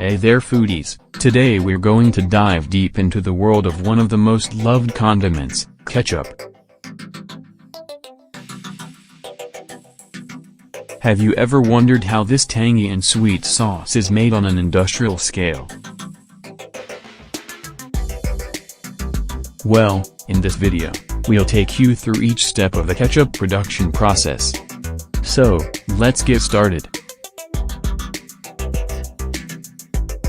Hey there foodies, today we're going to dive deep into the world of one of the most loved condiments, ketchup. Have you ever wondered how this tangy and sweet sauce is made on an industrial scale? Well, in this video, we'll take you through each step of the ketchup production process. So, let's get started.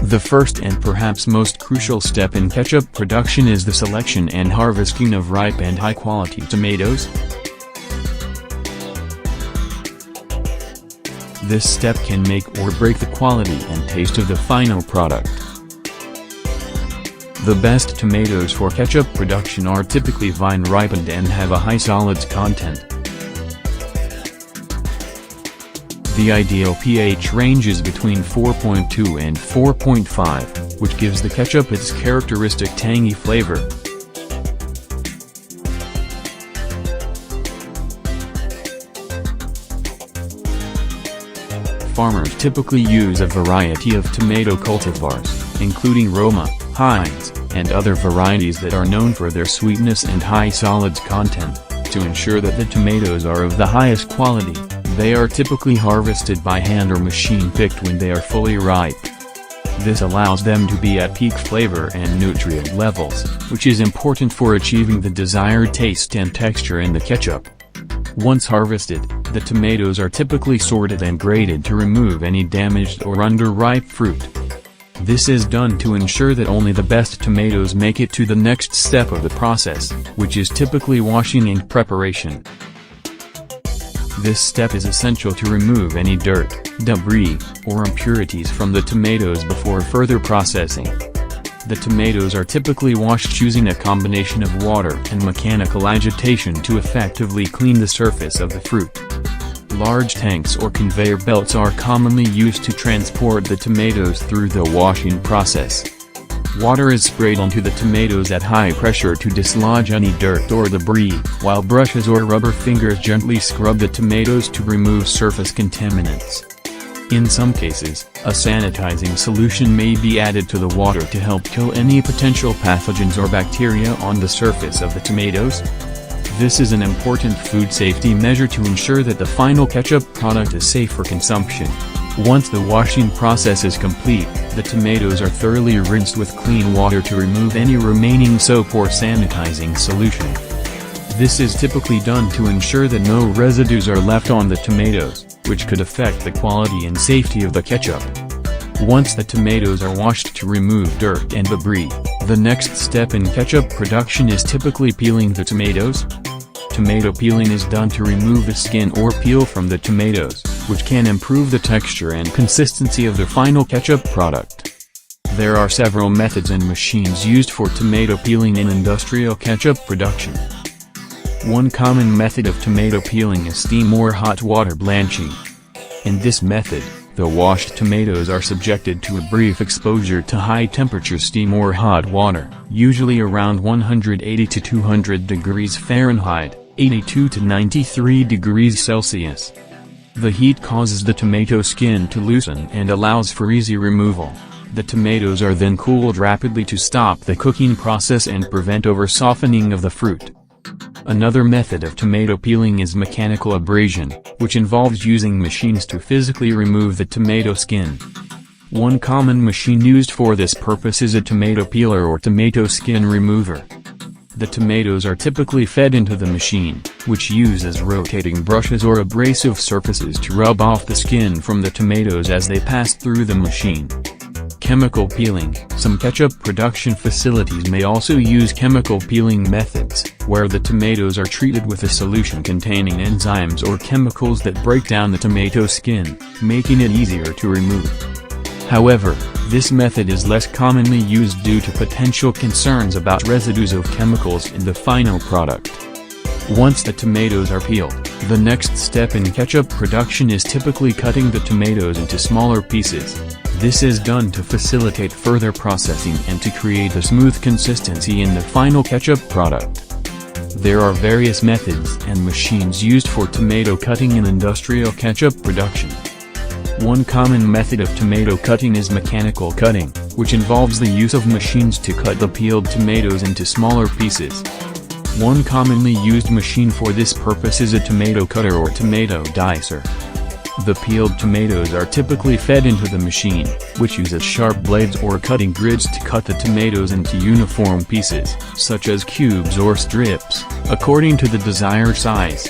The first and perhaps most crucial step in ketchup production is the selection and harvesting of ripe and high-quality tomatoes. This step can make or break the quality and taste of the final product. The best tomatoes for ketchup production are typically vine-ripened and have a high solids content. The ideal pH range is between 4.2 and 4.5, which gives the ketchup its characteristic tangy flavor. Farmers typically use a variety of tomato cultivars, including Roma, Heinz, and other varieties that are known for their sweetness and high solids content. To ensure that the tomatoes are of the highest quality, they are typically harvested by hand or machine-picked when they are fully ripe. This allows them to be at peak flavor and nutrient levels, which is important for achieving the desired taste and texture in the ketchup. Once harvested, the tomatoes are typically sorted and graded to remove any damaged or underripe fruit. This is done to ensure that only the best tomatoes make it to the next step of the process, which is typically washing and preparation. This step is essential to remove any dirt, debris, or impurities from the tomatoes before further processing. The tomatoes are typically washed using a combination of water and mechanical agitation to effectively clean the surface of the fruit. Large tanks or conveyor belts are commonly used to transport the tomatoes through the washing process. Water is sprayed onto the tomatoes at high pressure to dislodge any dirt or debris, while brushes or rubber fingers gently scrub the tomatoes to remove surface contaminants. In some cases, a sanitizing solution may be added to the water to help kill any potential pathogens or bacteria on the surface of the tomatoes. This is an important food safety measure to ensure that the final ketchup product is safe for consumption. Once the washing process is complete, the tomatoes are thoroughly rinsed with clean water to remove any remaining soap or sanitizing solution. This is typically done to ensure that no residues are left on the tomatoes, which could affect the quality and safety of the ketchup. Once the tomatoes are washed to remove dirt and debris, the next step in ketchup production is typically peeling the tomatoes. Tomato peeling is done to remove the skin or peel from the tomatoes, which can improve the texture and consistency of the final ketchup product. There are several methods and machines used for tomato peeling in industrial ketchup production. One common method of tomato peeling is steam or hot water blanching. In this method, the washed tomatoes are subjected to a brief exposure to high-temperature steam or hot water, usually around 180 to 200 degrees Fahrenheit, 82 to 93 degrees Celsius. The heat causes the tomato skin to loosen and allows for easy removal. The tomatoes are then cooled rapidly to stop the cooking process and prevent over-softening of the fruit. Another method of tomato peeling is mechanical abrasion, which involves using machines to physically remove the tomato skin. One common machine used for this purpose is a tomato peeler or tomato skin remover. The tomatoes are typically fed into the machine, which uses rotating brushes or abrasive surfaces to rub off the skin from the tomatoes as they pass through the machine. Chemical peeling. Some ketchup production facilities may also use chemical peeling methods, where the tomatoes are treated with a solution containing enzymes or chemicals that break down the tomato skin, making it easier to remove. However, this method is less commonly used due to potential concerns about residues of chemicals in the final product. Once the tomatoes are peeled, the next step in ketchup production is typically cutting the tomatoes into smaller pieces. This is done to facilitate further processing and to create a smooth consistency in the final ketchup product. There are various methods and machines used for tomato cutting in industrial ketchup production. One common method of tomato cutting is mechanical cutting, which involves the use of machines to cut the peeled tomatoes into smaller pieces. One commonly used machine for this purpose is a tomato cutter or tomato dicer. The peeled tomatoes are typically fed into the machine, which uses sharp blades or cutting grids to cut the tomatoes into uniform pieces, such as cubes or strips, according to the desired size.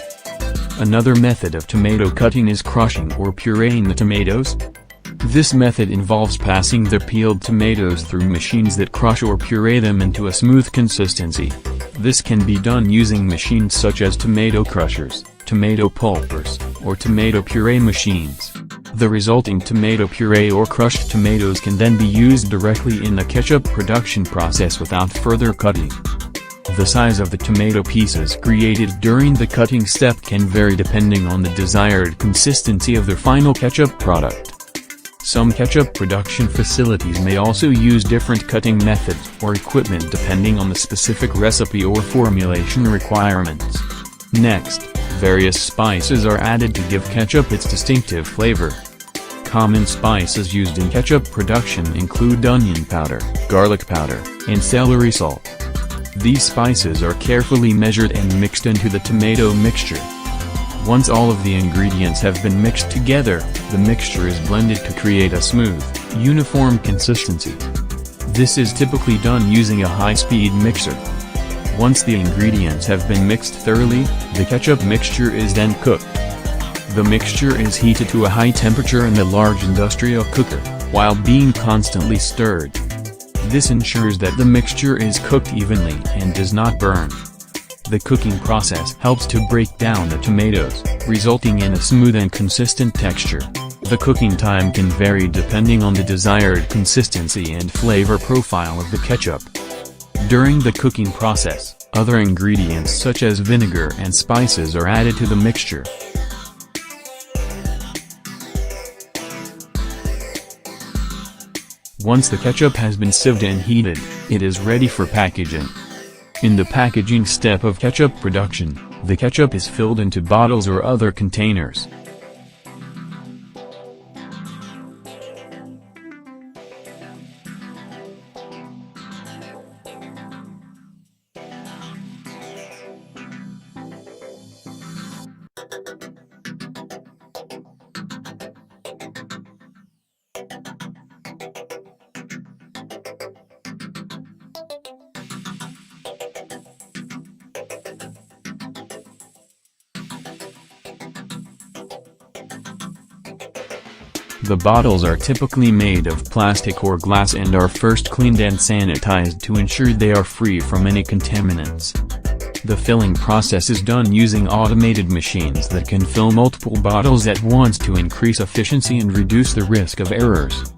Another method of tomato cutting is crushing or pureeing the tomatoes. This method involves passing the peeled tomatoes through machines that crush or puree them into a smooth consistency. This can be done using machines such as tomato crushers, tomato pulpers, or tomato puree machines. The resulting tomato puree or crushed tomatoes can then be used directly in the ketchup production process without further cutting. The size of the tomato pieces created during the cutting step can vary depending on the desired consistency of the final ketchup product. Some ketchup production facilities may also use different cutting methods or equipment depending on the specific recipe or formulation requirements. Next, various spices are added to give ketchup its distinctive flavor. Common spices used in ketchup production include onion powder, garlic powder, and celery salt. These spices are carefully measured and mixed into the tomato mixture. Once all of the ingredients have been mixed together, the mixture is blended to create a smooth, uniform consistency. This is typically done using a high-speed mixer. Once the ingredients have been mixed thoroughly, the ketchup mixture is then cooked. The mixture is heated to a high temperature in a large industrial cooker, while being constantly stirred. This ensures that the mixture is cooked evenly and does not burn. The cooking process helps to break down the tomatoes, resulting in a smooth and consistent texture. The cooking time can vary depending on the desired consistency and flavor profile of the ketchup. During the cooking process, other ingredients such as vinegar and spices are added to the mixture. Once the ketchup has been sieved and heated, it is ready for packaging. In the packaging step of ketchup production, the ketchup is filled into bottles or other containers. The bottles are typically made of plastic or glass and are first cleaned and sanitized to ensure they are free from any contaminants. The filling process is done using automated machines that can fill multiple bottles at once to increase efficiency and reduce the risk of errors.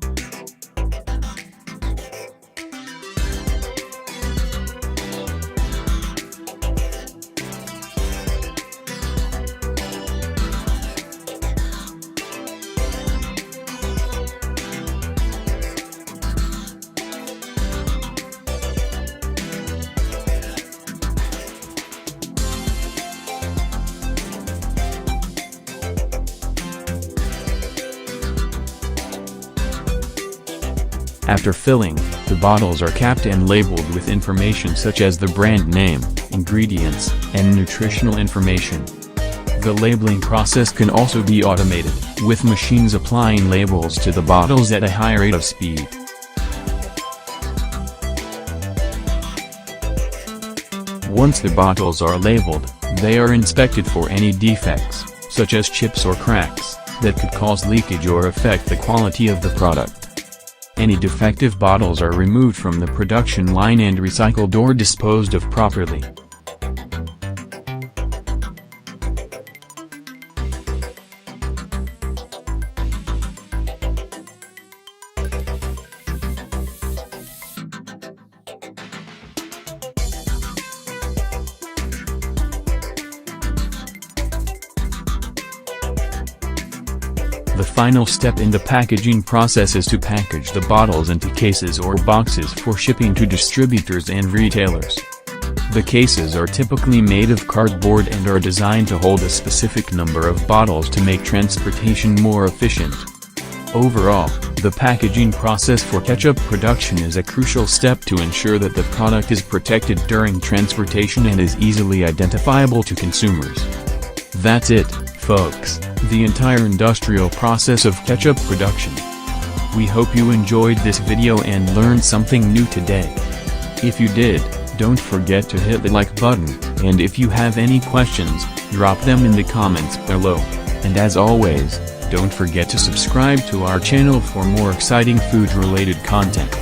After filling, the bottles are capped and labeled with information such as the brand name, ingredients, and nutritional information. The labeling process can also be automated, with machines applying labels to the bottles at a high rate of speed. Once the bottles are labeled, they are inspected for any defects, such as chips or cracks, that could cause leakage or affect the quality of the product. Any defective bottles are removed from the production line and recycled or disposed of properly. The final step in the packaging process is to package the bottles into cases or boxes for shipping to distributors and retailers. The cases are typically made of cardboard and are designed to hold a specific number of bottles to make transportation more efficient. Overall, the packaging process for ketchup production is a crucial step to ensure that the product is protected during transportation and is easily identifiable to consumers. That's it, folks, the entire industrial process of ketchup production. We hope you enjoyed this video and learned something new today. If you did, don't forget to hit the like button, and if you have any questions, drop them in the comments below. And as always, don't forget to subscribe to our channel for more exciting food-related content.